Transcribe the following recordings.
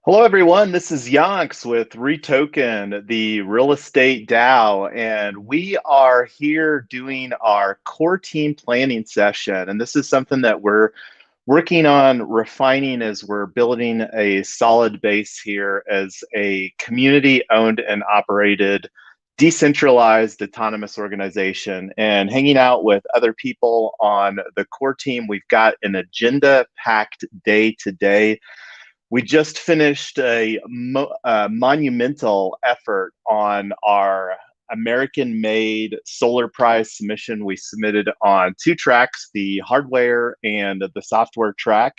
Hello, everyone. This is Yonks with REtoken, the real estate DAO, and we are here doing our core team planning session. And this is something that we're working on refining as we're building a solid base here as a community owned and operated, decentralized autonomous organization. And hanging out with other people on the core team, we've got an agenda packed day today. We just finished a monumental effort on our American-made solar prize submission. We submitted on two tracks, the hardware and the software track,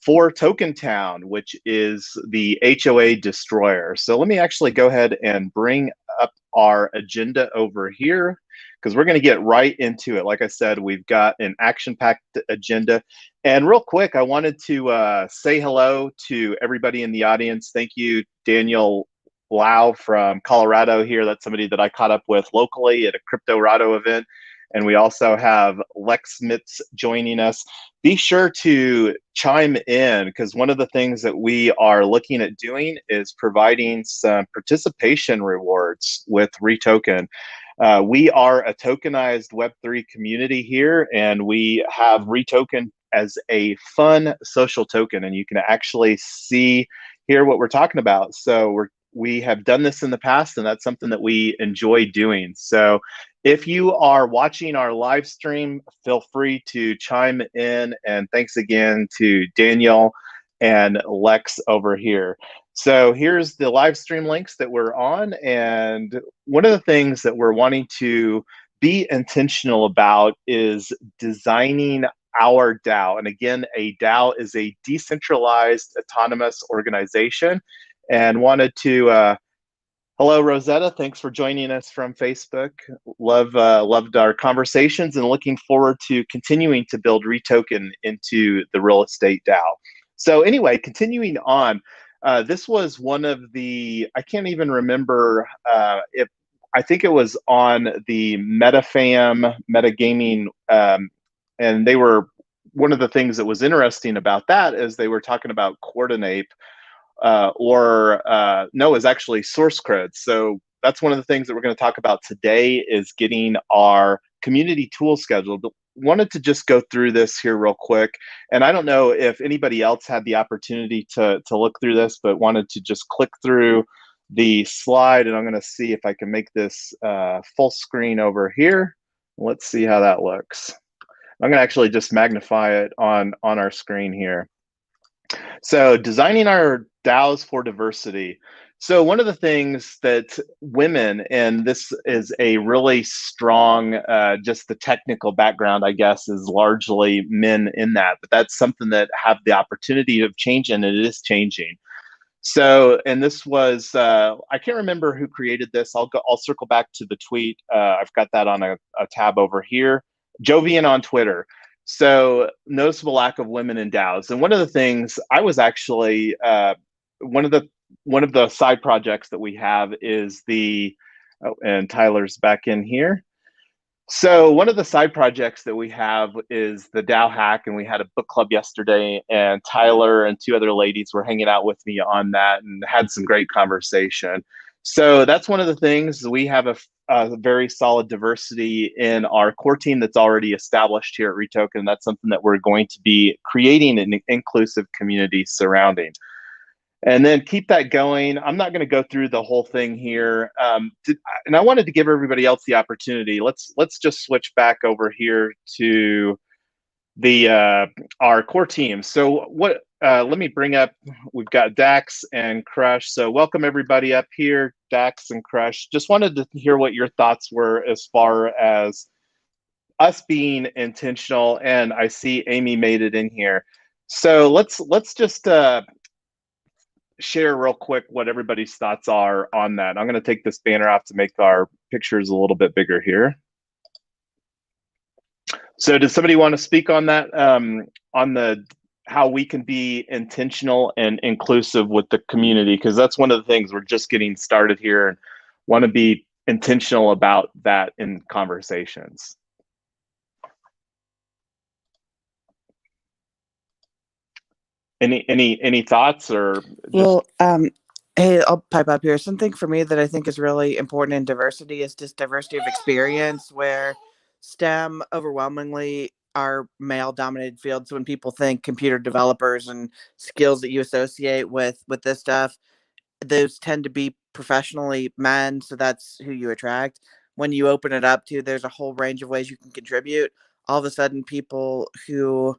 for TokenTown, which is the HOA destroyer. So let me actually go ahead and bring up our agenda over here because we're going to get right into it. Like I said, we've got an action-packed agenda. And real quick, I wanted to say hello to everybody in the audience. Thank you, Daniel Lau from Colorado here. That's somebody that I caught up with locally at a CryptoRado event. And we also have Lex Mitz joining us. Be sure to chime in because one of the things that we are looking at doing is providing some participation rewards with REtoken. We are a tokenized Web3 community here, and we have REtoken as a fun social token, and you can actually hear what we're talking about. So we have done this in the past, and that's something that we enjoy doing. So if you are watching our live stream, feel free to chime in. And thanks again to Daniel and Lex over here. So here's the live stream links that we're on. And one of the things that we're wanting to be intentional about is designing our DAO. And again, a DAO is a decentralized autonomous organization. And wanted to hello, Rosetta. Thanks for joining us from Facebook. Loved our conversations and looking forward to continuing to build REtoken into the real estate DAO. So anyway, continuing on, this was one of I can't even remember if, I think it was on the MetaFam, Metagaming, and they were, one of the things that was interesting about that is they were talking about Coordinape, no, is actually source creds. So that's one of the things that we're going to talk about today is getting our community tool scheduled. But wanted to just go through this here real quick. And I don't know if anybody else had the opportunity to look through this, but wanted to just click through the slide. And I'm going to see if I can make this full screen over here. Let's see how that looks. I'm going to actually just magnify it on our screen here. So designing our DAOs for diversity. So one of the things that women, and this is a really strong, just the technical background, I guess, is largely men in that, but that's something that have the opportunity of changing, and it is changing. So, and this was, I can't remember who created this. I'll circle back to the tweet. I've got that on a tab over here. Jovian on Twitter. So noticeable lack of women in DAOs. And one of the things I was actually, one of the side projects that we have is and Tyler's back in here. So one of the side projects that we have is the DAO hack, and we had a book club yesterday, and Tyler and two other ladies were hanging out with me on that and had some great conversation. So that's one of the things. We have a very solid diversity in our core team that's already established here at REtoken. That's something that we're going to be creating an inclusive community surrounding. And then keep that going. I'm not going to go through the whole thing here. And I wanted to give everybody else the opportunity. Let's just switch back over here to our core team. So let me bring up, we've got Dax and Crush. So welcome everybody up here, Dax and Crush. Just wanted to hear what your thoughts were as far as us being intentional. And I see Amy made it in here. So let's just share real quick what everybody's thoughts are on that. I'm going to take this banner off to make our pictures a little bit bigger here. So does somebody want to speak on that, on how we can be intentional and inclusive with the community? Because that's one of the things, we're just getting started here and want to be intentional about that in conversations. Any thoughts or just? Well, hey, I'll pipe up here. Something for me that I think is really important in diversity is just diversity of experience, where STEM overwhelmingly are male dominated fields. When people think computer developers and skills that you associate with this stuff, those tend to be professionally men, so that's who you attract. When you open it up to, there's a whole range of ways you can contribute. All of a sudden, people who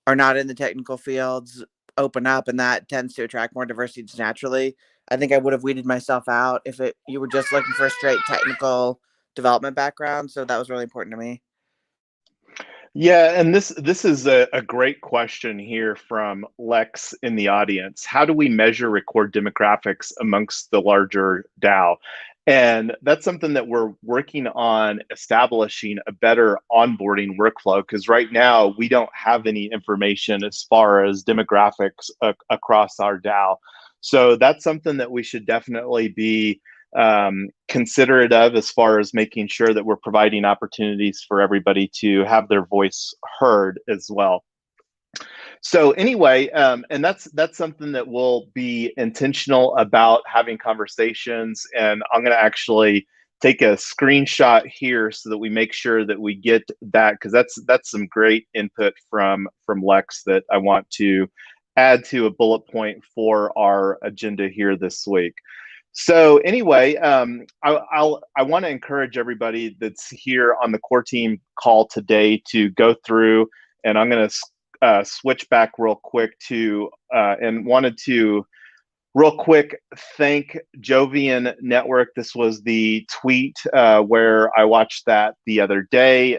are not in the technical fields open up, and that tends to attract more diversity just naturally. I think I would have weeded myself out if you were just looking for a straight technical development background. So that was really important to me. Yeah, and this is a great question here from Lex in the audience. How do we measure record demographics amongst the larger DAO? And that's something that we're working on establishing a better onboarding workflow, because right now we don't have any information as far as demographics across our DAO. So that's something that we should definitely be considerate of as far as making sure that we're providing opportunities for everybody to have their voice heard as well. So anyway, and that's something that we'll be intentional about having conversations. And I'm going to actually take a screenshot here so that we make sure that we get that, because that's some great input from Lex that I want to add to a bullet point for our agenda here this week. So anyway, I want to encourage everybody that's here on the core team call today to go through, and I'm going to switch back real quick to and wanted to real quick thank Jovian Network. This was the tweet where I watched that the other day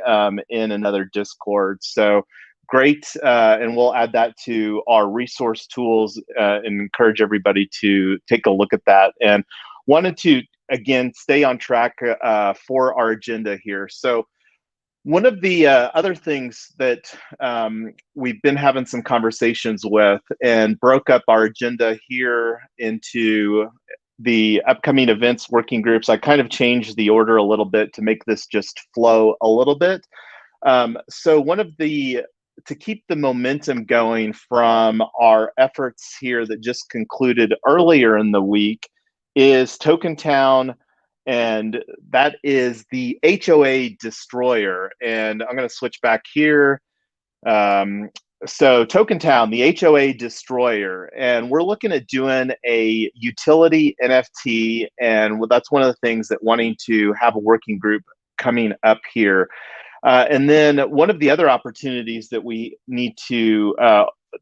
in another Discord. So great, and we'll add that to our resource tools and encourage everybody to take a look at that. And wanted to again stay on track for our agenda here. So one of the other things that we've been having some conversations with and broke up our agenda here into the upcoming events working groups. I kind of changed the order a little bit to make this just flow a little bit. So one of the, to keep the momentum going from our efforts here that just concluded earlier in the week is TokenTown, and that is the HOA Destroyer. And I'm going to switch back here. So TokenTown, the HOA Destroyer, and we're looking at doing a utility NFT, and that's one of the things that wanting to have a working group coming up here. And then one of the other opportunities that we need to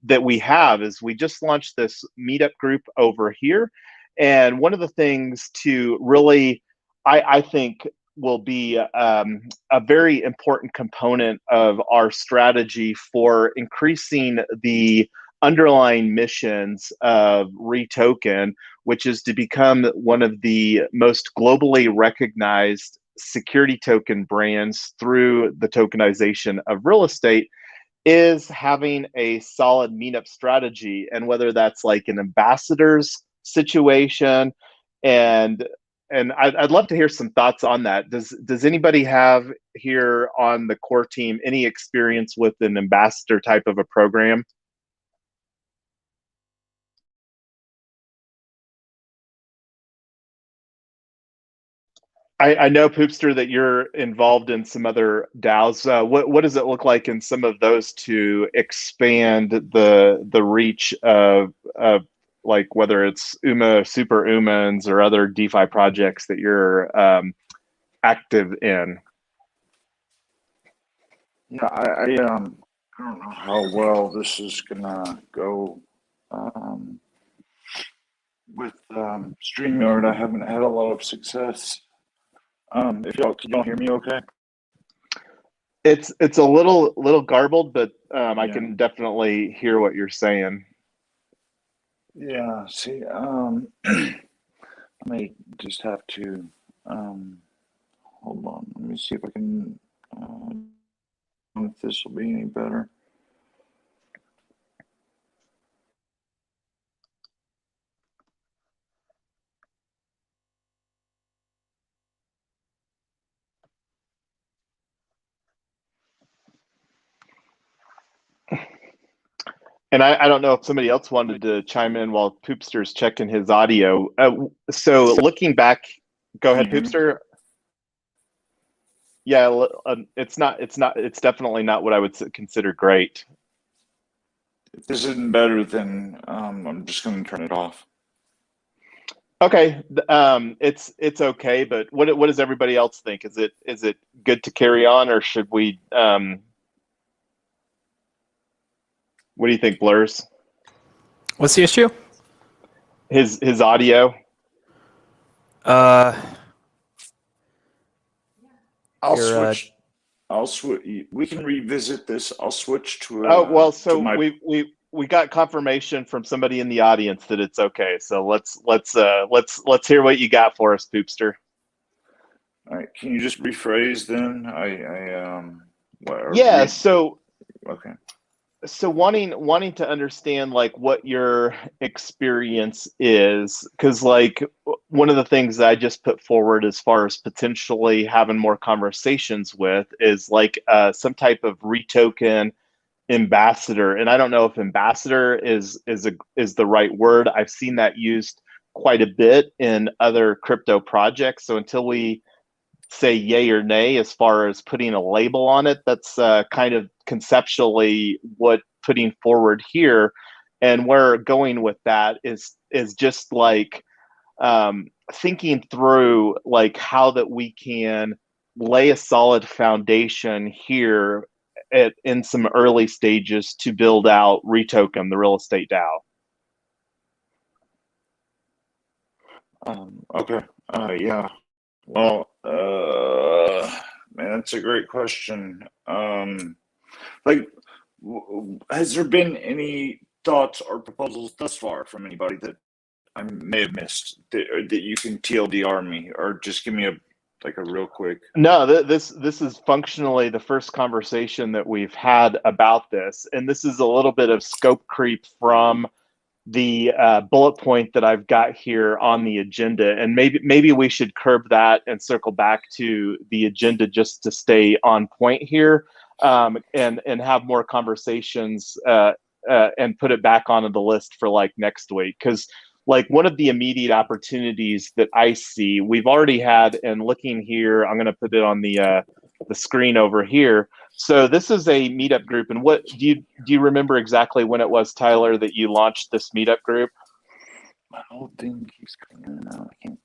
that we have is we just launched this meetup group over here, and one of the things to really, I think, will be a very important component of our strategy for increasing the underlying missions of REtoken, which is to become one of the most globally recognized security token brands through the tokenization of real estate, is having a solid meetup strategy. And whether that's like an ambassadors situation, and I'd love to hear some thoughts on that. Does anybody have here on the core team any experience with an ambassador type of a program? I know, Poopster, that you're involved in some other DAOs. What does it look like in some of those to expand the reach of like whether it's UMA, Super UMANs, or other DeFi projects that you're active in? Yeah, I don't know how well this is gonna go with StreamYard. I haven't had a lot of success. If y'all can y'all hear me okay? It's a little garbled, but I Yeah. can definitely hear what you're saying. Yeah, see, I may just have to hold on. Let me see if I can if this will be any better. And I don't know if somebody else wanted to chime in while Poopster's checking his audio. So looking back, go ahead, Poopster. Yeah, it's definitely not what I would consider great. If this isn't better, then I'm just going to turn it off. Okay, it's okay, but what does everybody else think? Is it good to carry on, or should we? What do you think, Blurs? What's the issue? His audio. I'll switch. I'll switch. We can revisit this. I'll switch to. Oh well, so we got confirmation from somebody in the audience that it's okay. So let's hear what you got for us, Poopster. All right. Can you just rephrase then? Yeah. So okay. So wanting to understand like what your experience is, because like one of the things that I just put forward as far as potentially having more conversations with is like some type of REtoken ambassador. And I don't know if ambassador is the right word. I've seen that used quite a bit in other crypto projects. So until we say yay or nay as far as putting a label on it, that's kind of conceptually what putting forward here. And where going with that is just like thinking through like how that we can lay a solid foundation here in some early stages to build out REtoken, the real estate DAO. Okay. Yeah. Well, man, that's a great question. Like, has there been any thoughts or proposals thus far from anybody that I may have missed that you can TLDR me, or just give me a real quick? No, this is functionally the first conversation that we've had about this, and this is a little bit of scope creep from the bullet point that I've got here on the agenda, and maybe we should curb that and circle back to the agenda just to stay on point here, and have more conversations and put it back onto the list for like next week. Because like one of the immediate opportunities that I see, we've already had, and looking here, I'm going to put it on the screen over here. So this is a meetup group, and what do you remember exactly when it was, Tyler, that you launched this meetup group? My whole thing keeps coming out. I can't.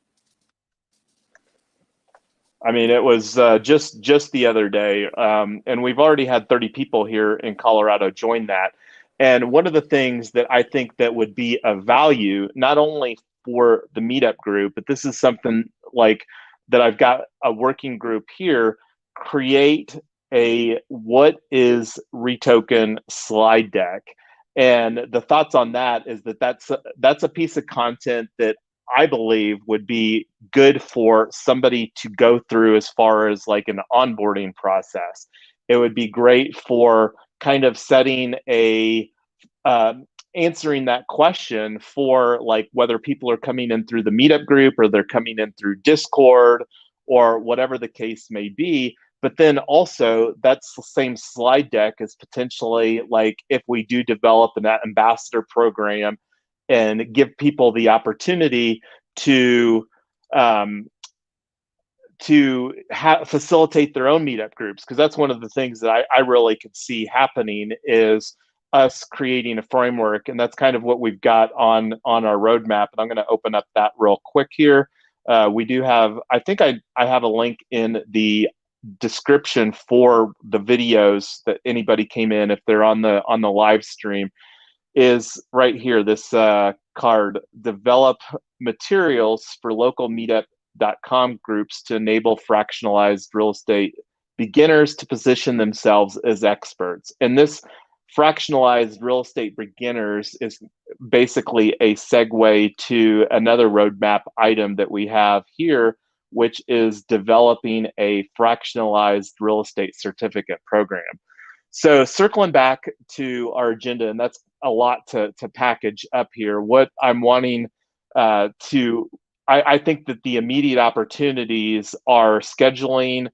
I mean, it was just the other day, and we've already had 30 people here in Colorado join that. And one of the things that I think that would be of value, not only for the meetup group, but this is something like that I've got a working group here, create a what is REtoken slide deck. And the thoughts on that is that that's a piece of content that I believe would be good for somebody to go through as far as like an onboarding process. It would be great for kind of setting a answering that question for like whether people are coming in through the meetup group or they're coming in through Discord or whatever the case may be. But then also that's the same slide deck as potentially like if we do develop an ambassador program and give people the opportunity to facilitate their own meetup groups, because that's one of the things that I really could see happening is us creating a framework, and that's kind of what we've got on our roadmap. And I'm going to open up that real quick here. We do have, I think I have a link in the description for the videos that anybody came in if they're on the live stream. Is right here, this card, develop materials for local meetup.com groups to enable fractionalized real estate beginners to position themselves as experts. And this fractionalized real estate beginners is basically a segue to another roadmap item that we have here, which is developing a fractionalized real estate certificate program. So circling back to our agenda, and that's a lot to package up here. What I'm wanting I think that the immediate opportunities are scheduling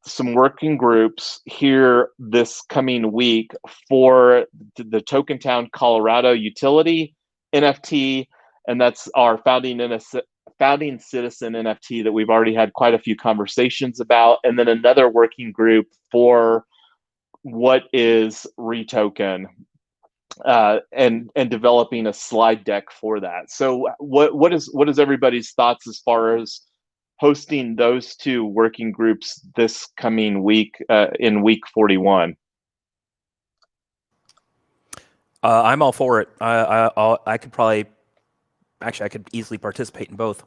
some working groups here this coming week for the TokenTown Colorado utility NFT, and that's our founding citizen NFT that we've already had quite a few conversations about, and then another working group for what is REtoken, and developing a slide deck for that. So what is everybody's thoughts as far as hosting those two working groups this coming week, in week 41? I'm all for it. I could probably, actually, I could easily participate in both.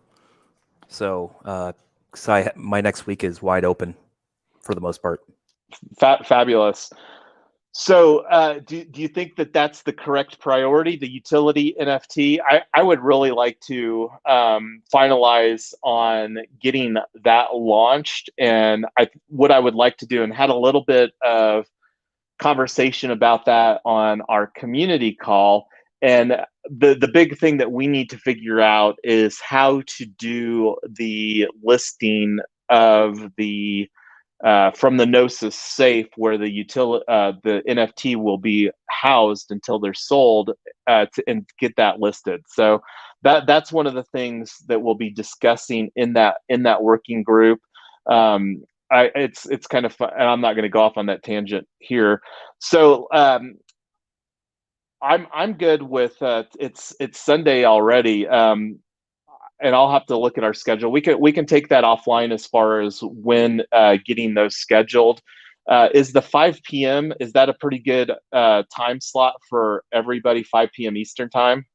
So, my next week is wide open for the most part. Fabulous. So do you think that that's the correct priority, the utility NFT? I would really like to finalize on getting that launched. And what I would like to do, and had a little bit of conversation about that on our community call. And the big thing that we need to figure out is how to do the listing of the from the Gnosis safe, where the NFT will be housed until they're sold, and get that listed. So that's one of the things that we'll be discussing in that working group. It's kind of fun, and I'm not going to go off on that tangent here. So I'm good with it's Sunday already. And I'll have to look at our schedule. We can take that offline as far as when getting those scheduled. Is the 5 p.m. is that a pretty good time slot for everybody? 5 p.m. Eastern time,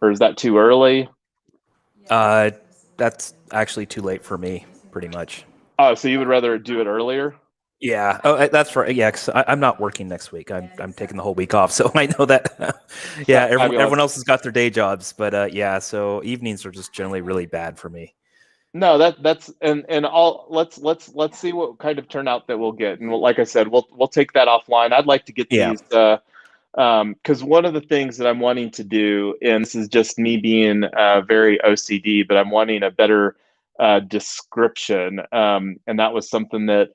or is that too early? That's actually too late for me, pretty much. Oh, so you would rather do it earlier? Yeah. Oh, that's right. Yeah, because I'm not working next week. I'm taking the whole week off, so I know that. Yeah, everyone else has got their day jobs, but yeah. So evenings are just generally really bad for me. No, that's and all. Let's see what kind of turnout that we'll get. And like I said, we'll take that offline. I'd like to get these. Because one of the things that I'm wanting to do, and this is just me being very OCD, but I'm wanting a better description, and that was something that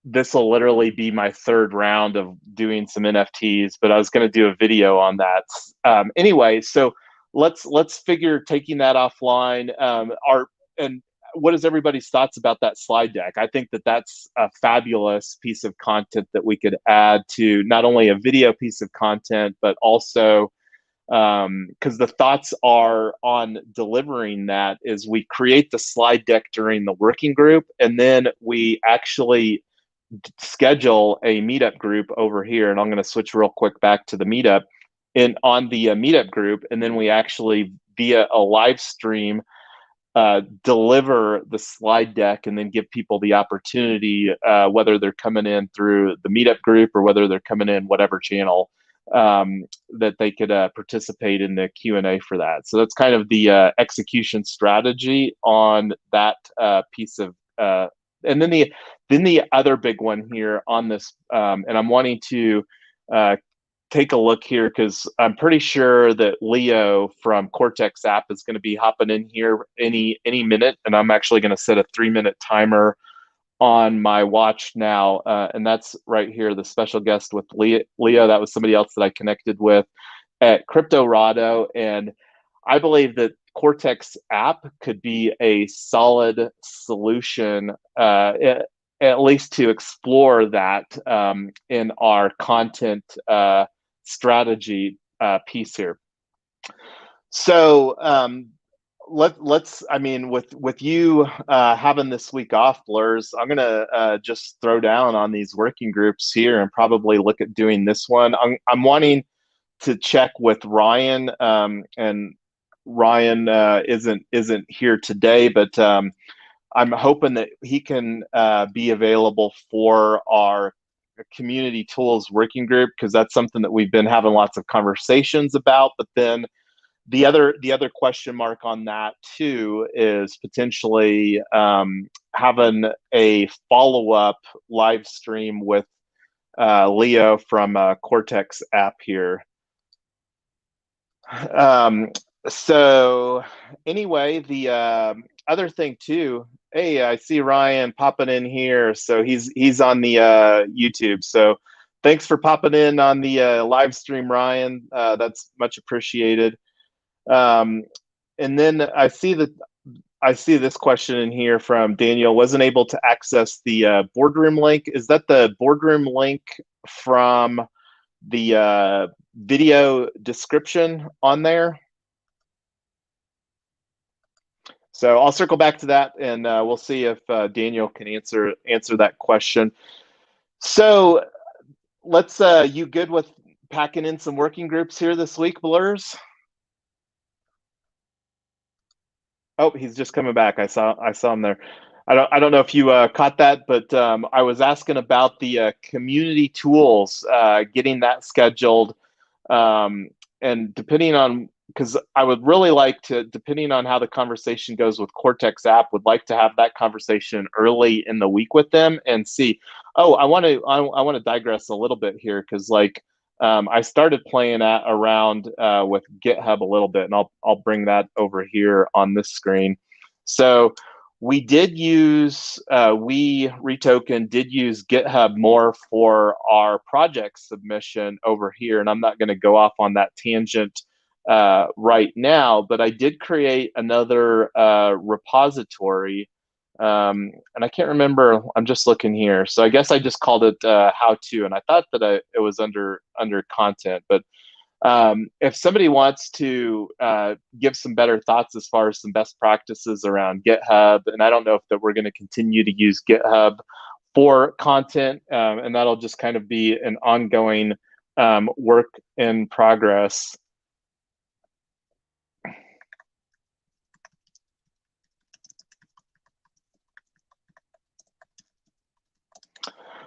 this will literally be my third round of doing some NFTs, but I was going to do a video on that. Anyway, so let's figure taking that offline. And what is everybody's thoughts about that slide deck? I think that that's a fabulous piece of content that we could add to not only a video piece of content, but also because the thoughts are on delivering that is we create the slide deck during the working group, and then we actually schedule a meetup group over here. And I'm going to switch real quick back to the meetup on the meetup group. And then we actually, via a live stream, deliver the slide deck, and then give people the opportunity, whether they're coming in through the meetup group or whether they're coming in whatever channel, that they could participate in the Q&A for that. So that's kind of the execution strategy on that piece of, and then the other big one here on this, and I'm wanting to take a look here because I'm pretty sure that Leo from Cortex app is going to be hopping in here any minute, and I'm actually going to set a 3-minute timer on my watch now, and that's right here, the special guest with Leo. That was somebody else that I connected with at CryptoRado, and I believe that Cortex app could be a solid solution, at least to explore that in our content strategy piece here. So let's, I mean, with you having this week off, Blurs, I'm gonna just throw down on these working groups here and probably look at doing this one. I'm wanting to check with Ryan, and Ryan isn't here today, but I'm hoping that he can be available for our community tools working group, because that's something that we've been having lots of conversations about. But then the other question mark on that too is potentially having a follow-up live stream with Leo from Cortex app here. So anyway, the other thing too, Hey, I see Ryan popping in here. So he's on the YouTube. So thanks for popping in on the live stream, Ryan. That's much appreciated. And then I see this question in here from Daniel. Wasn't able to access the boardroom link. Is that the boardroom link from the video description on there? So I'll circle back to that, and we'll see if Daniel can answer that question. So let's. You good with packing in some working groups here this week, Blurs? Oh, he's just coming back. I saw him there. I don't know if you caught that, but I was asking about the community tools, getting that scheduled, and depending on, because I would really like to, depending on how the conversation goes with Cortex app, would like to have that conversation early in the week with them and see. Oh, I want to digress a little bit here, because like I started playing around with GitHub a little bit, and I'll bring that over here on this screen. So we did use, REtoken did use GitHub more for our project submission over here, and I'm not going to go off on that tangent right now, but I did create another repository, and I can't remember. I'm just looking here, so I guess I just called it how to, and I thought that it was under content, but if somebody wants to give some better thoughts as far as some best practices around GitHub, and I don't know if that we're going to continue to use GitHub for content, and that'll just kind of be an ongoing work in progress.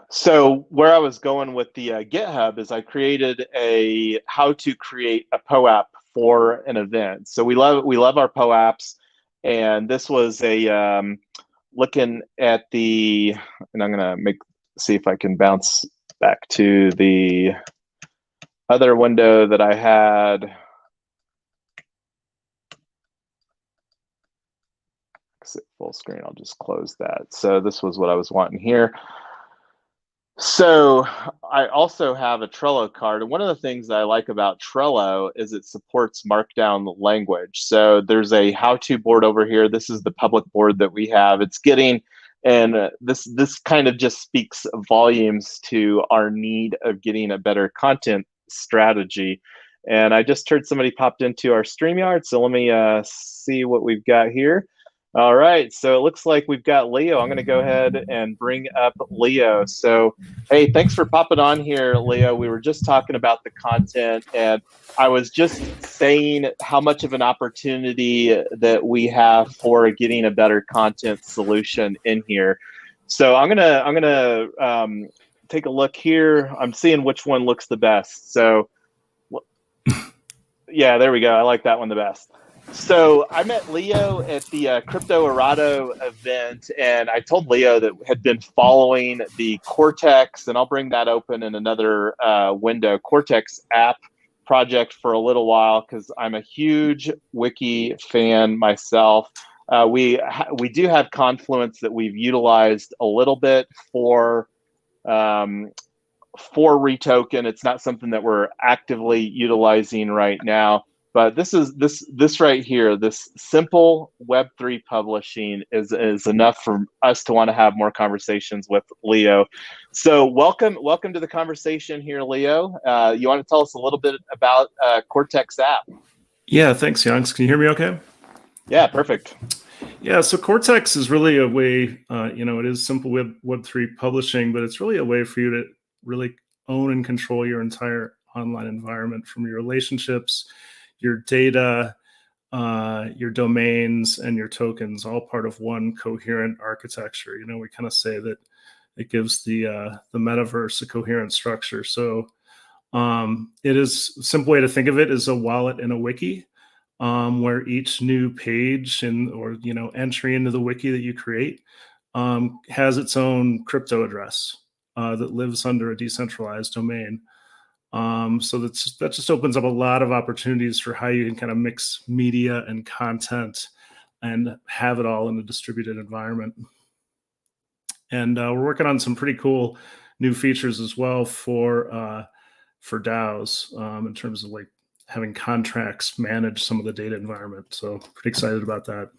So where I was going with the GitHub is I created a how to create a POAP for an event. So we love our POAPs, and this was a looking at the, and I'm gonna see if I can bounce back to the other window that I had. Exit full screen. I'll just close that. So this was what I was wanting here. So I also have a Trello card. And one of the things that I like about Trello is it supports Markdown language. So there's a how-to board over here. This is the public board that we have. It's getting, and this kind of just speaks volumes to our need of getting a better content strategy. And I just heard somebody popped into our StreamYard. So let me see what we've got here. All right, so it looks like we've got Leo. I'm going to go ahead and bring up Leo. So, hey, thanks for popping on here, Leo. We were just talking about the content, and I was just saying how much of an opportunity that we have for getting a better content solution in here. So I'm gonna take a look here. I'm seeing which one looks the best. So, yeah, there we go. I like that one the best. So I met Leo at the Colorado event, and I told Leo that had been following the Cortex, and I'll bring that open in another window, Cortex app project for a little while, because I'm a huge wiki fan myself. We do have Confluence that we've utilized a little bit for REtoken. It's not something that we're actively utilizing right now. But this right here, this simple Web3 publishing is enough for us to want to have more conversations with Leo. So welcome to the conversation here, Leo. You want to tell us a little bit about Cortex app? Yeah, thanks, Yanks. Can you hear me okay? Yeah, perfect. Yeah, so Cortex is really a way, it is simple Web3 publishing, but it's really a way for you to really own and control your entire online environment, from your relationships, your data, your domains, and your tokens, all part of one coherent architecture. We kind of say that it gives the metaverse a coherent structure. So it is a simple way to think of it is a wallet in a wiki, where each new page or entry into the wiki that you create has its own crypto address that lives under a decentralized domain. So that just opens up a lot of opportunities for how you can kind of mix media and content and have it all in a distributed environment. And we're working on some pretty cool new features as well for DAOs in terms of like having contracts manage some of the data environment. So pretty excited about that.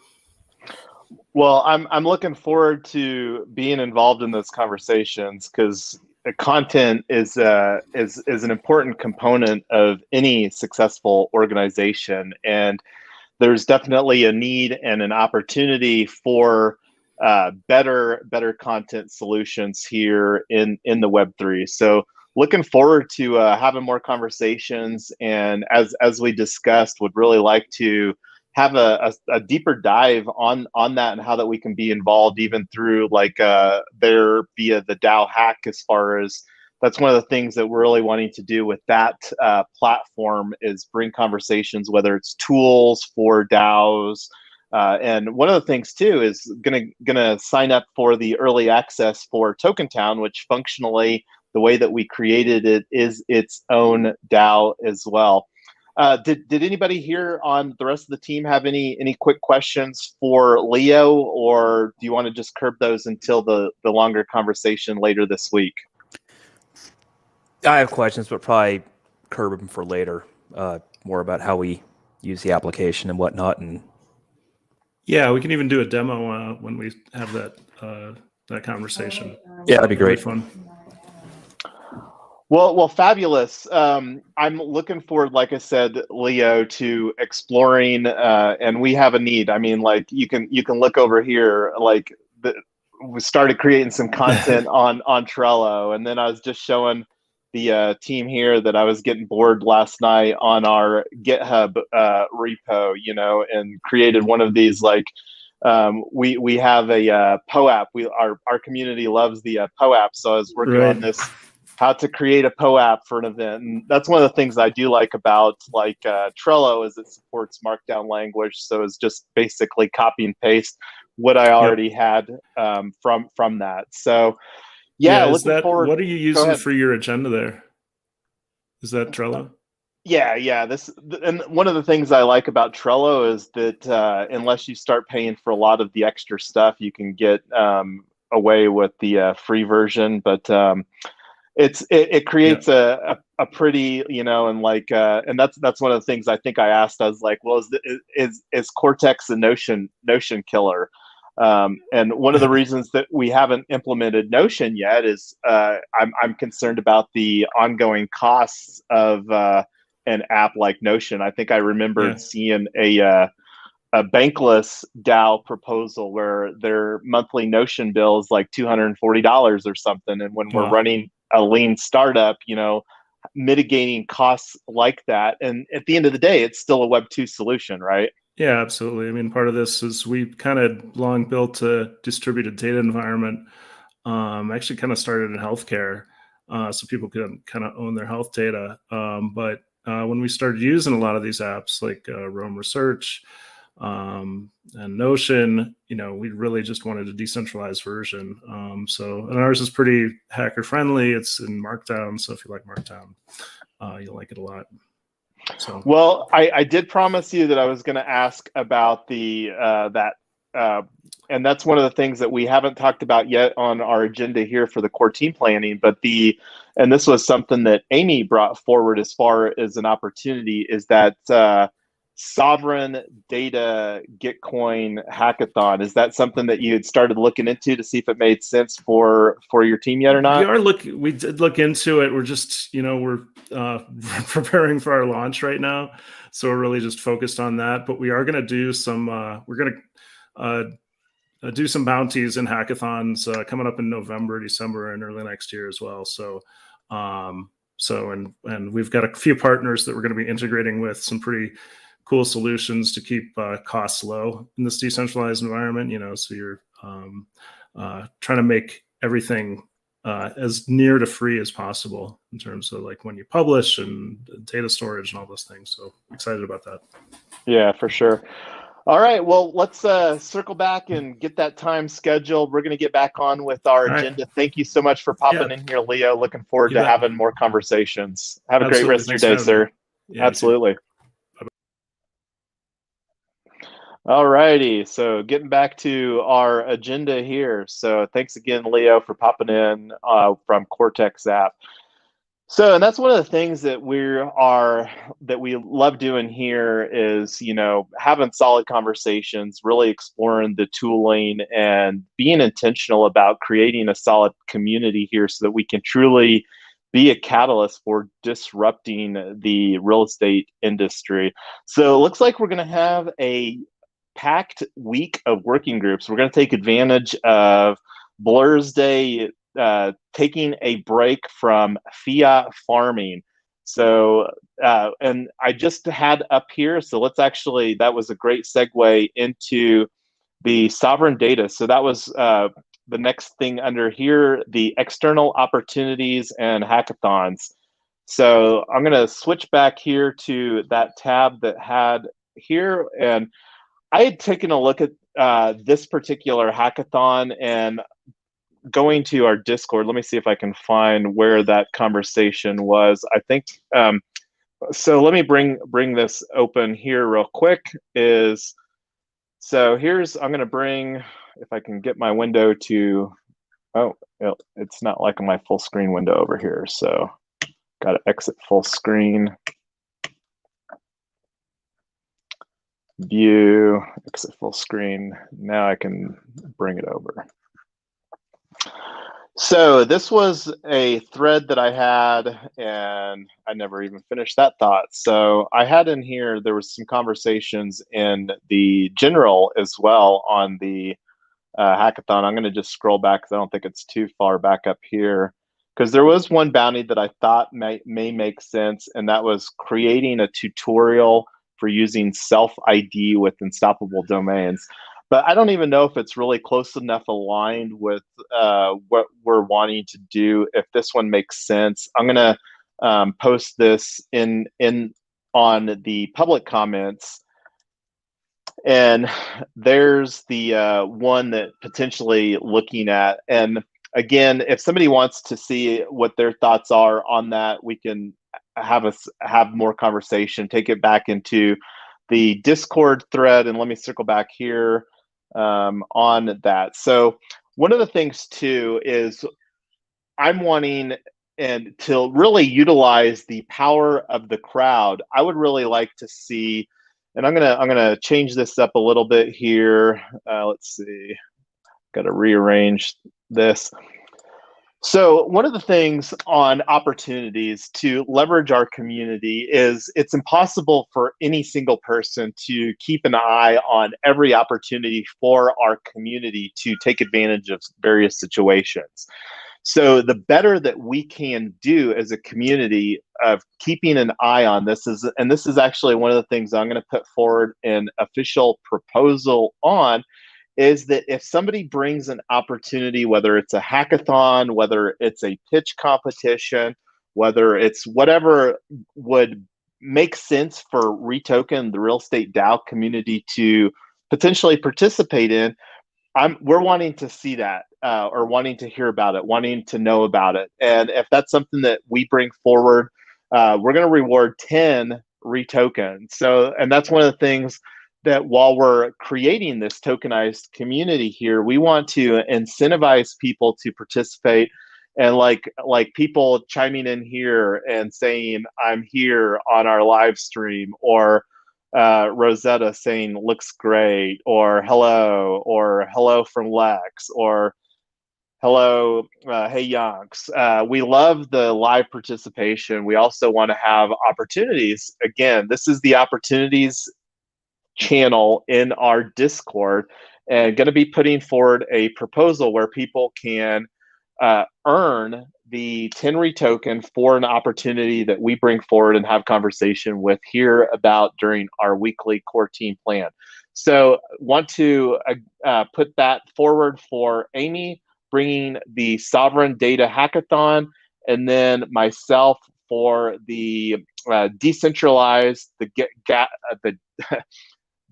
Well, I'm looking forward to being involved in those conversations, because content is an important component of any successful organization, and there's definitely a need and an opportunity for better content solutions here in the Web3. So looking forward to having more conversations, and as we discussed, would really like to have a deeper dive on that, and how that we can be involved even through like there via the DAO hack. As far as that's one of the things that we're really wanting to do with that platform, is bring conversations, whether it's tools for DAOs. And one of the things too is gonna sign up for the early access for TokenTown, which functionally the way that we created it is its own DAO as well. Did anybody here on the rest of the team have any quick questions for Leo, or do you want to just curb those until the longer conversation later this week? I have questions, but probably curb them for later. More about how we use the application and whatnot. And yeah, we can even do a demo when we have that conversation. Yeah, that'd be great. Fun. Well, fabulous. I'm looking forward, like I said, Leo, to exploring, and we have a need. I mean, like you can look over here, like we started creating some content on Trello, and then I was just showing the team here that I was getting bored last night on our GitHub repo, and created one of these like. We have a POAP. Our community loves the POAP, so I was working on this. How to create a POAP for an event. And that's one of the things I do like about like Trello, is it supports Markdown language. So it's just basically copy and paste what I already had from that. So yeah, looking forward. What are you using for your agenda there? Is that Trello? Yeah. And one of the things I like about Trello is that unless you start paying for a lot of the extra stuff, you can get away with the free version. But it creates a pretty, and like and that's one of the things I think I asked. I was like, well, is Cortex a Notion killer? And one of the reasons that we haven't implemented Notion yet is I'm concerned about the ongoing costs of an app like Notion. I think I remembered seeing a bankless DAO proposal where their monthly Notion bill is like $240 or something, and when we're running a lean startup, mitigating costs like that. And at the end of the day, it's still a Web 2 solution, right? Yeah, absolutely. I mean, part of this is we kind of long built a distributed data environment. Actually kind of started in healthcare, so people could kind of own their health data. But when we started using a lot of these apps like Rome Research, and Notion, we really just wanted a decentralized version. And ours is pretty hacker friendly. It's in Markdown, so if you like Markdown, you'll like it a lot. So, well, I did promise you that I was going to ask about the and that's one of the things that we haven't talked about yet on our agenda here for the core team planning. But and this was something that Amy brought forward as far as an opportunity, is that sovereign data Gitcoin hackathon. Is that something that you had started looking into to see if it made sense for your team yet or not? We did look into it. We're just, we're preparing for our launch right now. So we're really just focused on that, but we are going to do some, do some bounties and hackathons coming up in November, December, and early next year as well. So, and we've got a few partners that we're going to be integrating with, some pretty cool solutions to keep costs low in this decentralized environment. So you're trying to make everything as near to free as possible in terms of like when you publish and data storage and all those things. So excited about that. Yeah, for sure. All right, well, let's circle back and get that time scheduled. We're going to get back on with our agenda. Right. Thank you so much for popping in here, Leo. Looking forward to having more conversations. Have a great rest of your day, sir. Yeah, absolutely. All righty, so getting back to our agenda here. So thanks again, Leo, for popping in from Cortex app. So, and that's one of the things that we love doing here is, having solid conversations, really exploring the tooling and being intentional about creating a solid community here so that we can truly be a catalyst for disrupting the real estate industry. So it looks like we're going to have a packed week of working groups. We're going to take advantage of Blur's Day, taking a break from fiat farming. So, and I just had up here, so that was a great segue into the sovereign data. So that was the next thing under here, the external opportunities and hackathons. So I'm going to switch back here to that tab that had here, and I had taken a look at this particular hackathon and going to our Discord. Let me see if I can find where that conversation was. I think so. Let me bring this open here real quick. I'm going to bring, if I can get my window to. Oh, it's not like my full screen window over here. So got to exit full screen. View, exit full screen. Now I can bring it over. So this was a thread that I had, and I never even finished that thought. So I had in here, there was some conversations in the general as well on the hackathon. I'm going to just scroll back because I don't think it's too far back up here. Because there was one bounty that I thought may make sense, and that was creating a tutorial for using self-ID with unstoppable domains. But I don't even know if it's really close enough aligned with what we're wanting to do, if this one makes sense. I'm going to post this in on the public comments. And there's the one that potentially looking at. And again, if somebody wants to see what their thoughts are on that, we can have more conversation, take it back into the Discord thread. And let me circle back here on that. So one of the things too is I'm wanting and to really utilize the power of the crowd. I would really like to see, and I'm gonna change this up a little bit here. Let's see, got to rearrange this. So one of the things on opportunities to leverage our community is it's impossible for any single person to keep an eye on every opportunity for our community to take advantage of various situations. So the better that we can do as a community of keeping an eye on this and this is actually one of the things I'm going to put forward an official proposal on, is that if somebody brings an opportunity, whether it's a hackathon, whether it's a pitch competition, whether it's whatever would make sense for REtoken, the real estate DAO community, to potentially participate in, we're wanting to see that or wanting to hear about it, wanting to know about it. And if that's something that we bring forward, we're going to reward 10 REtokens. So, and that's one of the things that while we're creating this tokenized community here, we want to incentivize people to participate. And like people chiming in here and saying, I'm here on our live stream, or Rosetta saying looks great, or hello from Lex, or hello, hey Yonks. We love the live participation. We also want to have opportunities. Again, this is the opportunities channel in our Discord, and going to be putting forward a proposal where people can earn the 10 REtoken for an opportunity that we bring forward and have conversation with here about during our weekly core team plan. So want to put that forward for Amy bringing the Sovereign Data Hackathon, and then myself for the Decentralized, the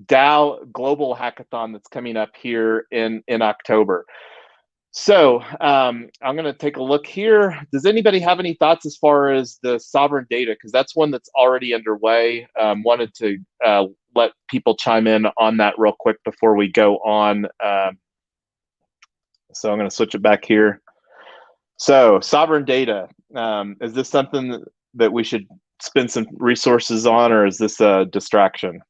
DAO Global Hackathon that's coming up here in October. So I'm going to take a look here. Does anybody have any thoughts as far as the sovereign data? Because that's one that's already underway. Wanted to let people chime in on that real quick before we go on. So I'm going to switch it back here. So sovereign data, is this something that we should spend some resources on, or is this a distraction?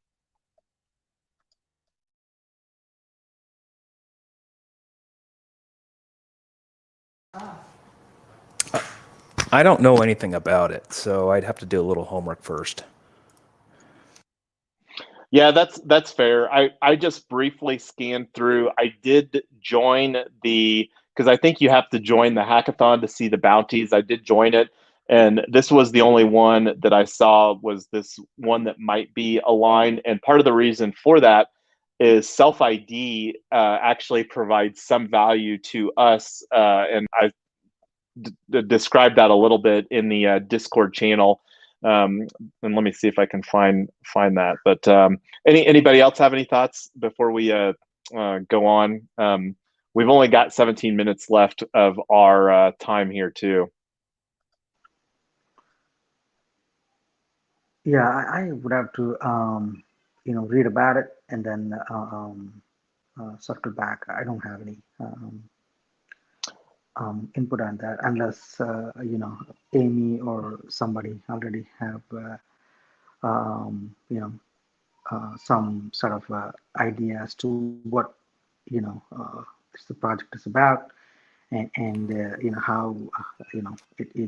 I don't know anything about it, so I'd have to do a little homework first. Yeah, that's fair. I just briefly scanned through. I did join because I think you have to join the hackathon to see the bounties. I did join it, and this was the only one that I saw was this one that might be aligned. And part of the reason for that is self ID actually provides some value to us, and I described that a little bit in the Discord channel. And let me see if I can find that. But anybody else have any thoughts before we go on? We've only got 17 minutes left of our time here too. Yeah, I would have to read about it and then circle back. I don't have any input on that unless Amy or somebody already have some sort of idea as to what the project is about, and how it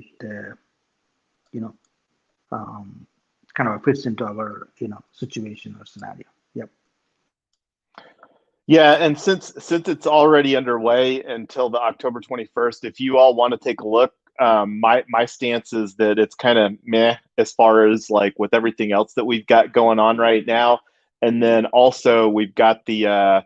kind of fits into our situation or scenario. Yep. Yeah, and since it's already underway until the October 21st, if you all want to take a look, my stance is that it's kind of meh as far as like with everything else that we've got going on right now. And then also we've got the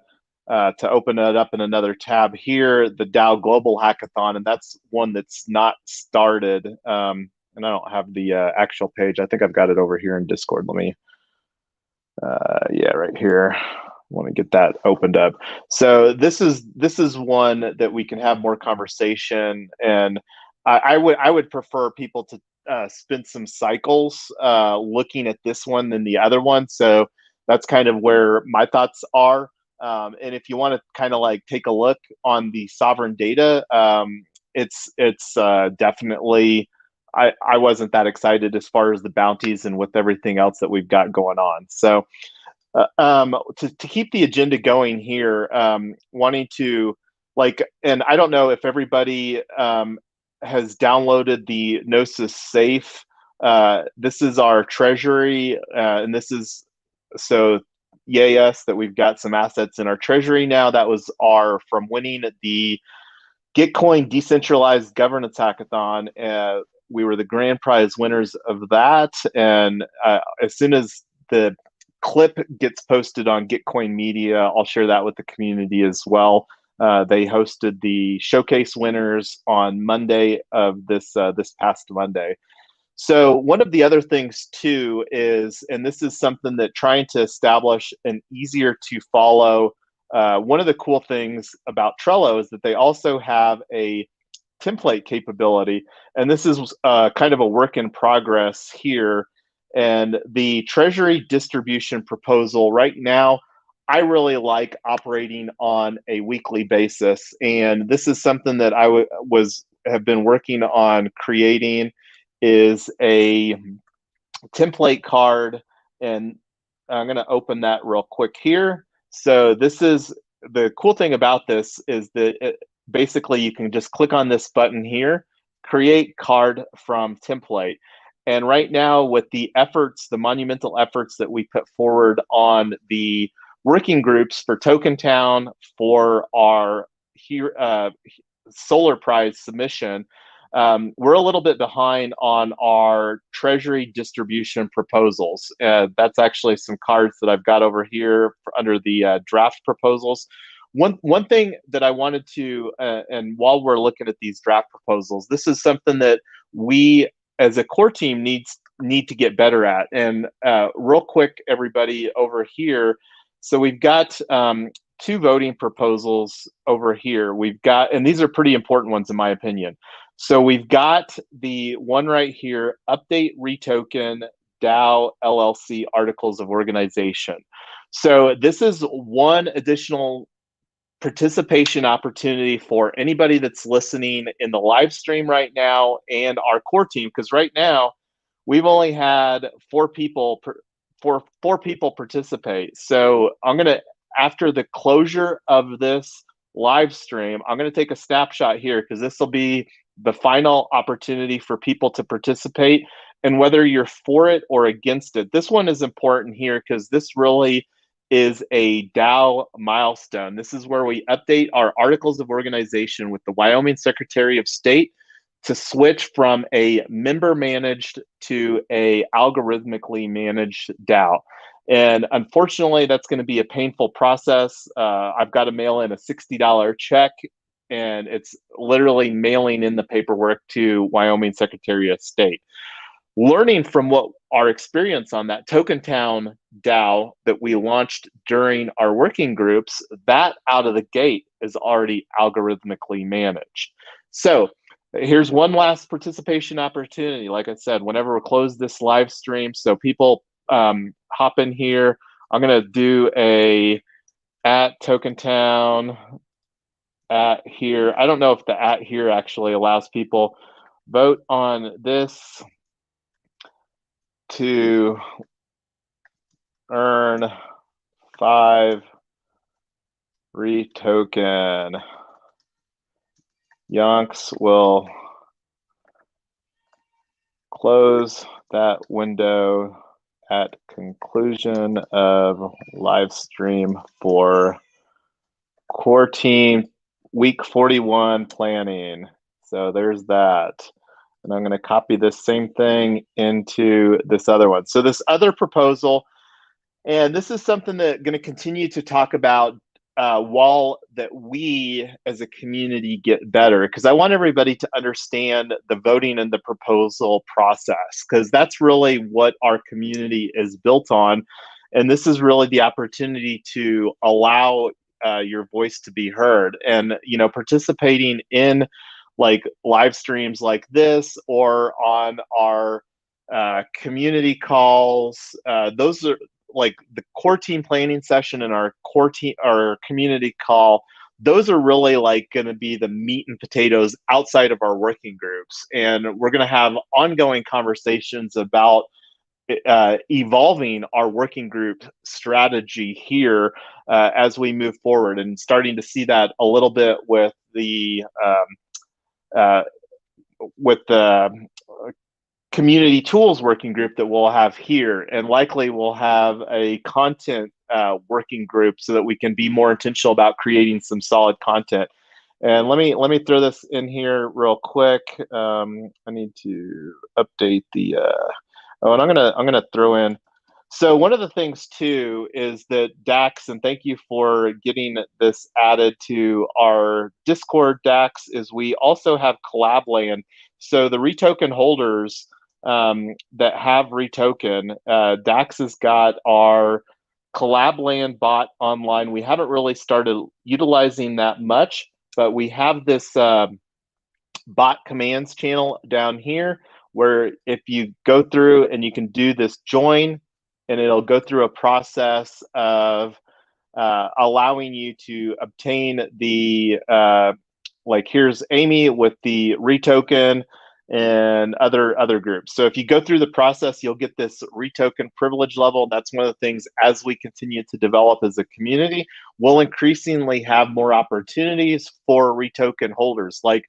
to open it up in another tab here, the DAO Global Hackathon, and that's one that's not started. And I don't have the actual page. I think I've got it over here in Discord. Let me, yeah, right here. Want to get that opened up. So this is one that we can have more conversation, and I would prefer people to spend some cycles looking at this one than the other one. So that's kind of where my thoughts are. And if you want to kind of like take a look on the sovereign data, it's definitely I wasn't that excited as far as the bounties and with everything else that we've got going on. So. To keep the agenda going here, wanting to and I don't know if everybody has downloaded the Gnosis Safe. This is our treasury, and this is so yay us that we've got some assets in our treasury now. That was from winning the Gitcoin Decentralized Governance Hackathon. We were the grand prize winners of that, and as soon as the clip gets posted on Gitcoin Media, I'll share that with the community as well. They hosted the showcase winners on Monday of this past Monday. So one of the other things too is, and this is something that trying to establish an easier to follow. One of the cool things about Trello is that they also have a template capability, and this is kind of a work in progress here. And the treasury distribution proposal right now, I really like operating on a weekly basis. And this is something that I have been working on creating, is a template card. And I'm going to open that real quick here. So this is the cool thing about this is that basically you can just click on this button here, create card from template. And right now, with the efforts, the monumental efforts that we put forward on the working groups for TokenTown for our Solar Prize submission, we're a little bit behind on our treasury distribution proposals. That's actually some cards that I've got over here under the draft proposals. One thing that I wanted to, and while we're looking at these draft proposals, this is something that we as a core team need to get better at. And real quick, everybody over here. So we've got two voting proposals over here. We've got, and these are pretty important ones in my opinion. So we've got the one right here, update REtoken DAO LLC articles of organization. So this is one additional participation opportunity for anybody that's listening in the live stream right now and our core team, because right now we've only had four people participate. So I'm gonna, after the closure of this live stream, I'm gonna take a snapshot here because this will be the final opportunity for people to participate, and whether you're for it or against it. This one is important here because this really is a DAO milestone. This is where we update our articles of organization with the Wyoming Secretary of State to switch from a member managed to a algorithmically managed DAO. And unfortunately, that's going to be a painful process. I've got to mail in a $60 check, and it's literally mailing in the paperwork to Wyoming Secretary of State. Learning from what our experience on that TokenTown DAO that we launched during our working groups, that out of the gate is already algorithmically managed. So here's one last participation opportunity. Like I said, whenever we close this live stream, so people hop in here. I'm gonna do a @TokenTown @here. I don't know if the @here actually allows people vote on this to earn 5 REtoken. Yonks will close that window at conclusion of live stream for core team week 41 planning. So there's that. And I'm going to copy this same thing into this other one. So this other proposal, and this is something that I'm going to continue to talk about while that we as a community get better, because I want everybody to understand the voting and the proposal process, because that's really what our community is built on. And this is really the opportunity to allow your voice to be heard. And, you know, participating in like live streams like this or on our community calls, those are like the core team planning session and our core team, our community call. Those are really like going to be the meat and potatoes outside of our working groups. And we're going to have ongoing conversations about evolving our working group strategy here as we move forward, and starting to see that a little bit with the community tools working group that we'll have here, and likely we'll have a content working group so that we can be more intentional about creating some solid content. And let me throw this in here real quick. I need to update the oh, and I'm gonna throw in. So one of the things too is that Dax, and thank you for getting this added to our Discord, Dax, is we also have Collabland. So the REtoken holders that have REtoken, Dax has got our Collabland bot online. We haven't really started utilizing that much, but we have this bot commands channel down here where if you go through and you can do this join, and it'll go through a process of allowing you to obtain the like here's Amy with the REtoken and other groups. So if you go through the process, you'll get this REtoken privilege level. That's one of the things as we continue to develop as a community, we'll increasingly have more opportunities for REtoken holders, like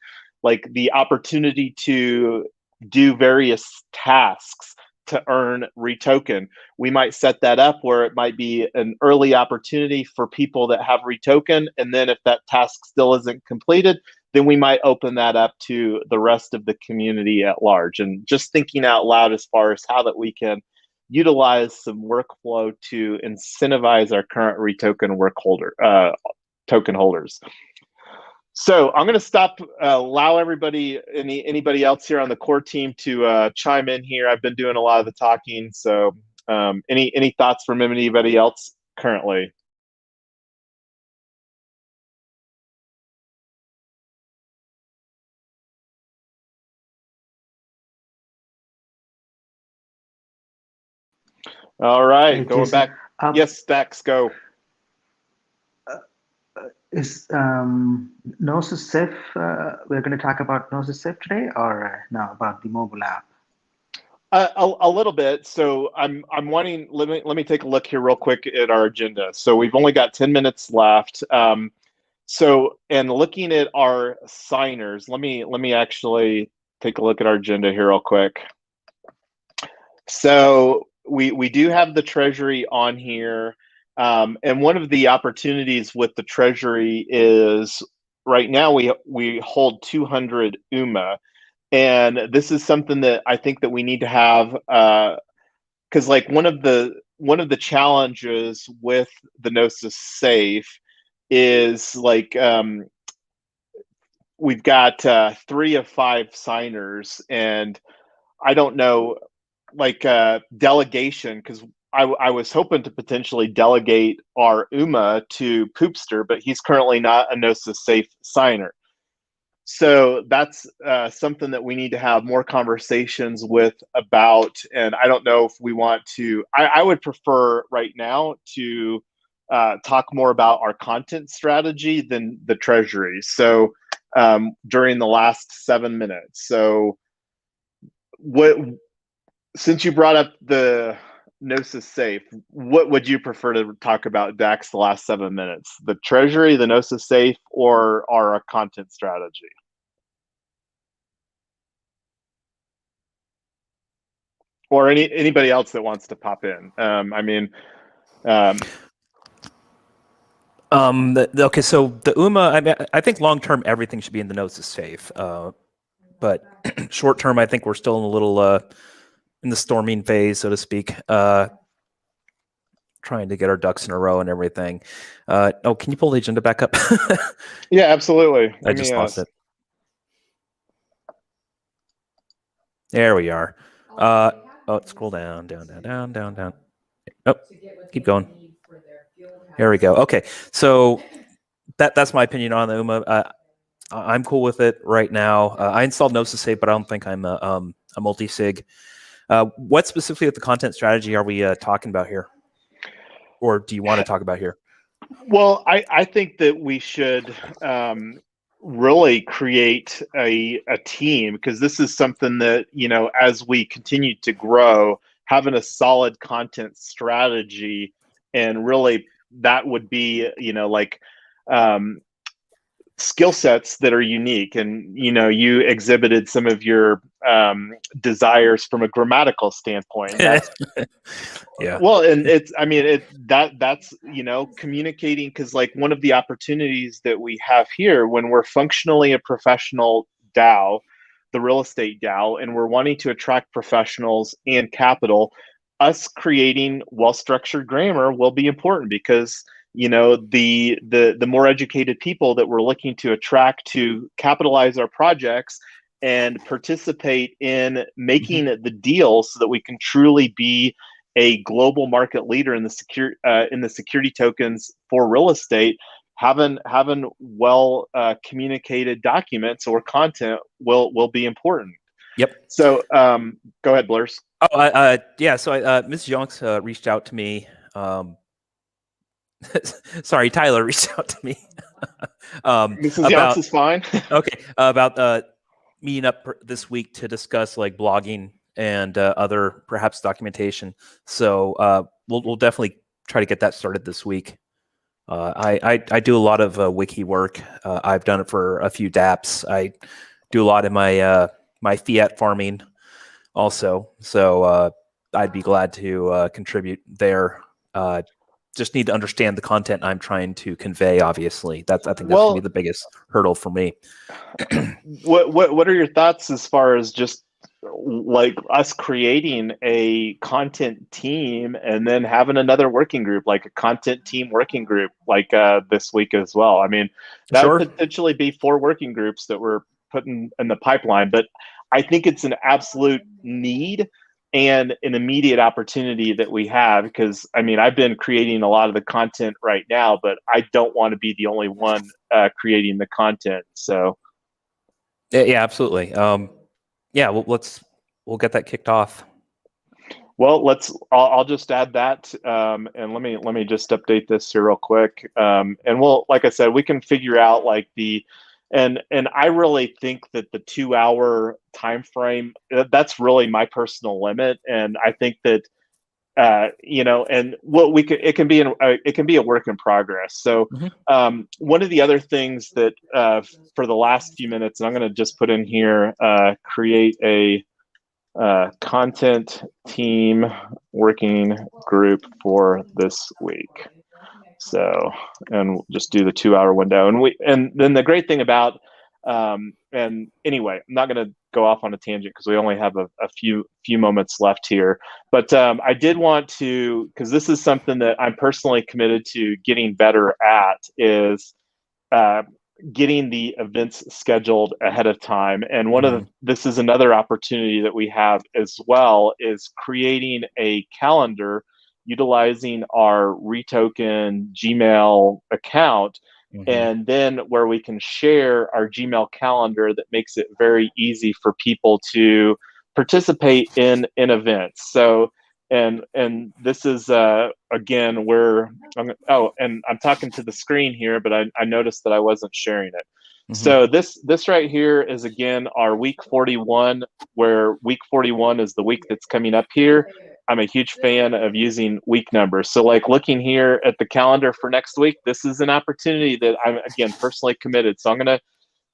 the opportunity to do various tasks to earn REtoken. We might set that up where it might be an early opportunity for people that have REtoken, and then if that task still isn't completed, then we might open that up to the rest of the community at large. And just thinking out loud as far as how that we can utilize some workflow to incentivize our current REtoken token holders. So I'm going to stop, allow everybody, anybody else here on the core team to chime in here. I've been doing a lot of the talking. So any thoughts from anybody else currently? All right, Hey, going Jason. back. Yes, Stacks, go. Is Gnosis Safe? We're going to talk about Gnosis Safe today, or no, about the mobile app? A little bit. So I'm wanting. Let me take a look here real quick at our agenda. So we've only got 10 minutes left. So and looking at our signers, let me actually take a look at our agenda here real quick. So we do have the Treasury on here, and one of the opportunities with the Treasury is right now we hold 200 UMA, and this is something that I think that we need to have because like one of the challenges with the Gnosis Safe is like we've got 3 of 5 signers, and I don't know like delegation because I was hoping to potentially delegate our UMA to Poopster, but he's currently not a Gnosis Safe signer. So that's something that we need to have more conversations with about. And I don't know if we want to, I would prefer right now to talk more about our content strategy than the Treasury. So during the last 7 minutes. So what, since you brought up the Gnosis Safe, what would you prefer to talk about, Dax, the last 7 minutes? The Treasury, the Gnosis Safe, or our content strategy? Or anybody else that wants to pop in. Okay, so the UMA, I think long term everything should be in the Gnosis Safe, but short term I think we're still in a little in the storming phase, so to speak. Trying to get our ducks in a row and everything. Oh, can you pull the agenda back up? Yeah, absolutely. I just lost it. There we are. Oh, scroll down. Oh, keep going. Here we go. Okay, so that's my opinion on the UMA. I'm cool with it right now. I installed Gnosis Safe, but I don't think I'm a multi-sig. What specifically with the content strategy are we talking about here? Or do you want to talk about here? Well, I think that we should really create a team, because this is something that, you know, as we continue to grow, having a solid content strategy, and really that would be, you know, like skill sets that are unique. And, you know, you exhibited some of your desires from a grammatical standpoint. That's yeah. Well, and that's, you know, communicating, because like one of the opportunities that we have here when we're functionally a professional DAO, the real estate DAO, and we're wanting to attract professionals and capital, us creating well-structured grammar will be important, because, you know, the more educated people that we're looking to attract to capitalize our projects and participate in making the deal so that we can truly be a global market leader in the security tokens for real estate, having well communicated documents or content will be important. Yep. So go ahead, Blurs. Oh, yeah. So Ms. Yonks reached out to me. Sorry, Tyler reached out to me. Mrs. Yonks is fine. Okay, about meeting up this week to discuss like blogging and other perhaps documentation. So we'll definitely try to get that started this week. I do a lot of wiki work. I've done it for a few dApps. I do a lot in my my fiat farming also. So I'd be glad to contribute there. Just need to understand the content I'm trying to convey. Obviously, I think that's gonna be the biggest hurdle for me. What are your thoughts as far as just like us creating a content team and then having another working group, like a content team working group, like this week as well? I mean, that would potentially be 4 working groups that we're putting in the pipeline, but I think it's an absolute need and an immediate opportunity that we have, because I mean, I've been creating a lot of the content right now, but I don't want to be the only one creating the content. So yeah, absolutely. Yeah, we'll get that kicked off. Well, I'll just add that, and let me just update this here real quick. And we'll, like I said, we can figure out like and I really think that the 2 hour time frame, that's really my personal limit, and I think that and what it can be a work in progress. So one of the other things that for the last few minutes, and I'm going to just put in here, create a content team working group for this week. So, and just do the 2 hour window. And then the great thing about, and anyway, I'm not going to go off on a tangent because we only have a few moments left here. But I did want to, because this is something that I'm personally committed to getting better at, is getting the events scheduled ahead of time. And this is another opportunity that we have as well, is creating a calendar utilizing our REtoken Gmail account, and then where we can share our Gmail calendar that makes it very easy for people to participate in events. So and this is again where and I'm talking to the screen here, but I noticed that I wasn't sharing it. So this right here is again our week 41, where week 41 is the week that's coming up here. I'm a huge fan of using week numbers. So like looking here at the calendar for next week, this is an opportunity that I'm again personally committed. So I'm going to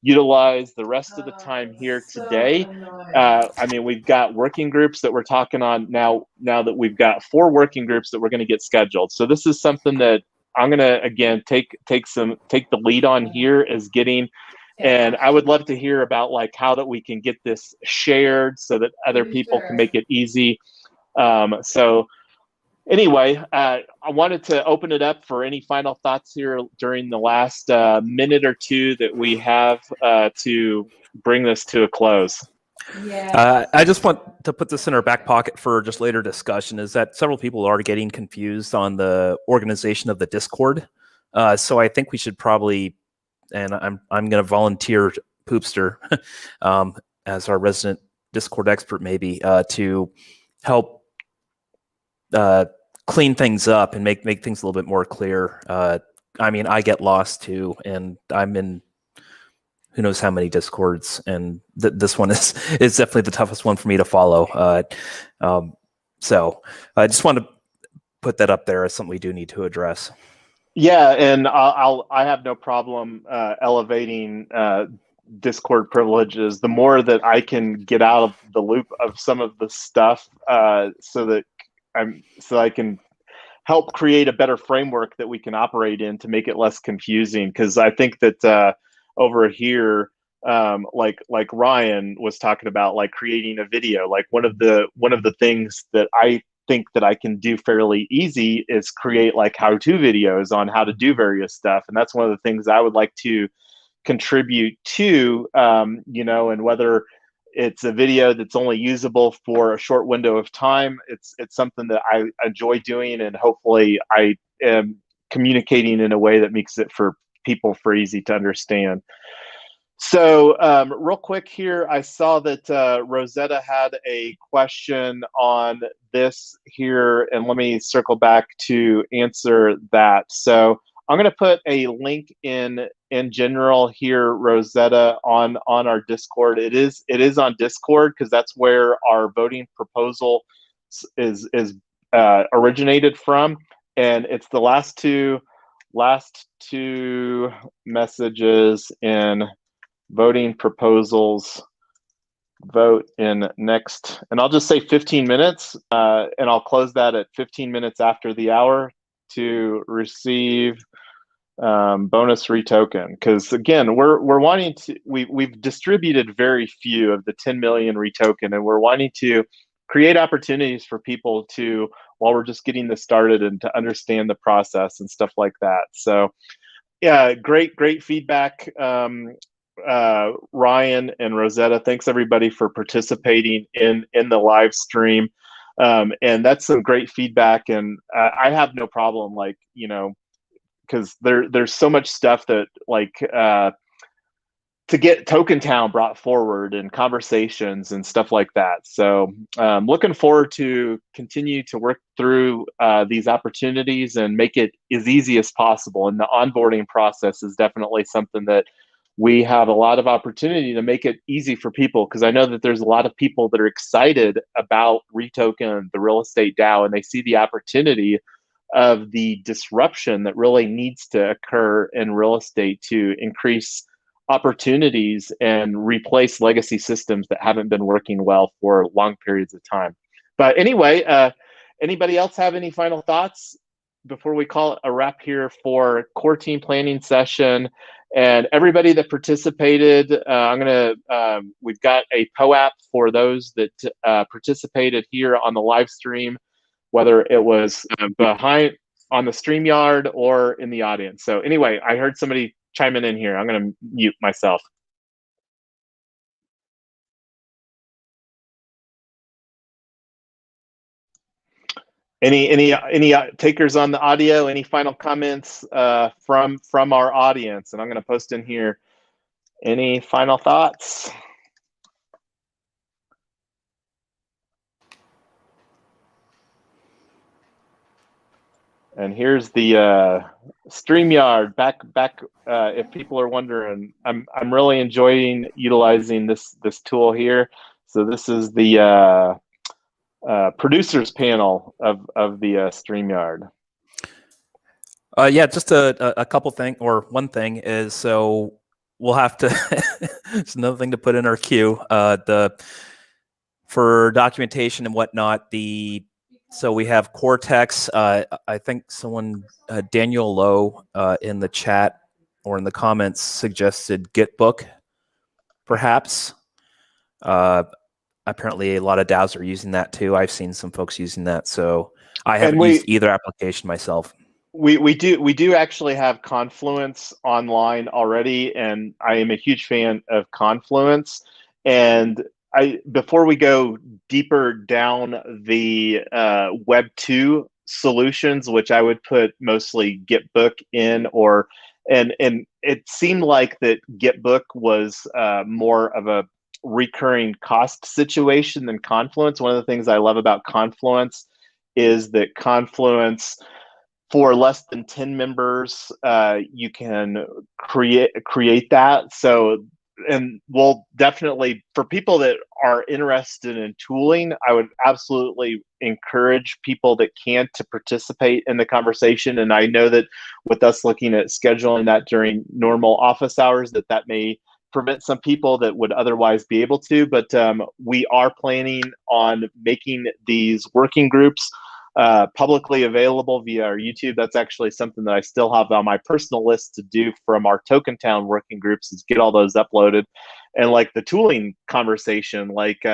utilize the rest of the time here today. I mean, we've got working groups that we're talking on now that we've got 4 working groups that we're going to get scheduled. So this is something that I'm going to, again, take the lead on here, is getting, and I would love to hear about like how that we can get this shared so that other people can make it easy. So anyway, I wanted to open it up for any final thoughts here during the last minute or two that we have to bring this to a close. I just want to put this in our back pocket for just later discussion, is that several people are getting confused on the organization of the Discord. So I think we should probably, and I'm going to volunteer Poopster as our resident Discord expert maybe to help clean things up and make things a little bit more clear. I mean, I get lost too, and I'm in who knows how many Discords, and this one is definitely the toughest one for me to follow. So I just want to put that up there as something we do need to address. Yeah, and I have no problem elevating Discord privileges. The more that I can get out of the loop of some of the stuff, so I can help create a better framework that we can operate in to make it less confusing. Because I think that over here, like Ryan was talking about, like creating a video, like one of the things that I think that I can do fairly easy is create like how-to videos on how to do various stuff. And that's one of the things I would like to contribute to, and whether it's a video that's only usable for a short window of time, it's something that I enjoy doing, and hopefully I am communicating in a way that makes it for people for easy to understand. So real quick here, I saw that Rosetta had a question on this here, and let me circle back to answer that. So I'm going to put a link in general here, Rosetta, on our Discord. It is on Discord because that's where our voting proposal is originated from, and it's the last two messages in voting proposals. Vote in next, and I'll just say 15 minutes, and I'll close that at 15 minutes after the hour to receive bonus REtoken. Because again, we're wanting to, we've distributed very few of the 10 million REtoken, and we're wanting to create opportunities for people to, while we're just getting this started, and to understand the process and stuff like that. So yeah, great feedback. Ryan and Rosetta, thanks everybody for participating in the live stream, and that's some great feedback. And I have no problem, like, because there's so much stuff that, like, to get TokenTown brought forward and conversations and stuff like that. So looking forward to continue to work through these opportunities and make it as easy as possible. And the onboarding process is definitely something that we have a lot of opportunity to make it easy for people, because I know that there's a lot of people that are excited about REtoken, the real estate DAO, and they see the opportunity of the disruption that really needs to occur in real estate to increase opportunities and replace legacy systems that haven't been working well for long periods of time. But anyway, anybody else have any final thoughts before we call it a wrap here for core team planning session? And everybody that participated, we've got a POAP for those that participated here on the live stream, whether it was behind on the StreamYard or in the audience. So anyway, I heard somebody chiming in here. I'm going to mute myself. Any takers on the audio? Any final comments from our audience? And I'm going to post in here. Any final thoughts? And here's the StreamYard back. If people are wondering, I'm really enjoying utilizing this tool here. So this is the producers panel of the StreamYard. Yeah, just a couple things, or one thing is, so we'll have to. It's another thing to put in our queue. For documentation and whatnot. So we have Cortex. I think someone, Daniel Lowe, in the chat or in the comments suggested Gitbook, perhaps. Apparently, a lot of DAOs are using that too. I've seen some folks using that, so I haven't used either application myself. We do actually have Confluence online already, and I am a huge fan of Confluence. And before we go deeper down the Web 2 solutions, which I would put mostly Gitbook in, and it seemed like that Gitbook was more of a recurring cost situation than Confluence. One of the things I love about Confluence is that Confluence, for less than 10 members, you can create that. So, and we'll definitely, for people that are interested in tooling, I would absolutely encourage people that can to participate in the conversation. And I know that with us looking at scheduling that during normal office hours, that may prevent some people that would otherwise be able to, but we are planning on making these working groups publicly available via our YouTube. That's actually something that I still have on my personal list to do from our TokenTown working groups, is get all those uploaded. And like the tooling conversation, like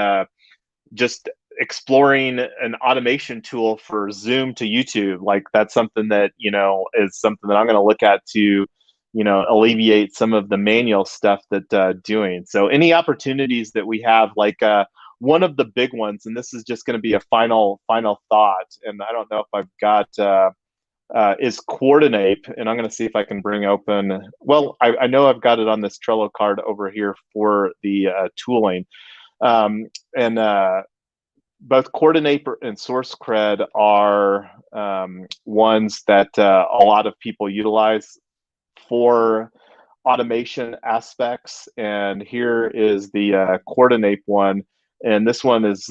just exploring an automation tool for Zoom to YouTube, like that's something that, is something that I'm going to look at to, alleviate some of the manual stuff that doing. So any opportunities that we have, like one of the big ones, and this is just going to be a final thought, and I don't know if I've got, is Coordinate, and I'm going to see if I can bring open, well, I know I've got it on this Trello card over here for the tooling. Both Coordinate and SourceCred are ones that a lot of people utilize for automation aspects. And here is the Coordinate one. And this one is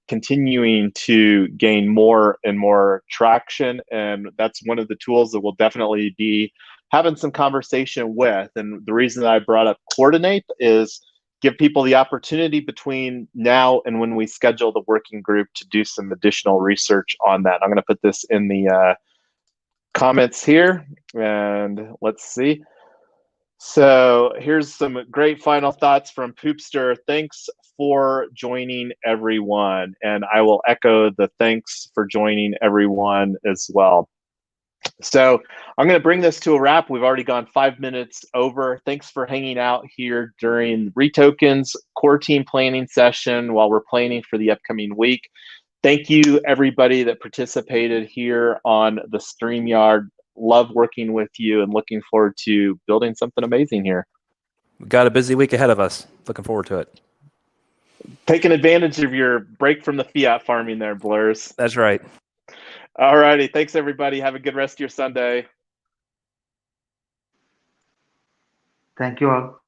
continuing to gain more and more traction. And that's one of the tools that we'll definitely be having some conversation with. And the reason that I brought up Coordinate is give people the opportunity between now and when we schedule the working group to do some additional research on that. I'm going to put this in the comments here, and let's see. So here's some great final thoughts from Poopster. Thanks for joining, everyone. And I will echo the thanks for joining, everyone, as well. So I'm going to bring this to a wrap. We've already gone 5 minutes over. Thanks for hanging out here during REtoken's core team planning session while we're planning for the upcoming week. Thank you, everybody that participated here on the StreamYard. Love working with you and looking forward to building something amazing here. We've got a busy week ahead of us. Looking forward to it. Taking advantage of your break from the fiat farming there, Blurs. That's right. All righty. Thanks, everybody. Have a good rest of your Sunday. Thank you all.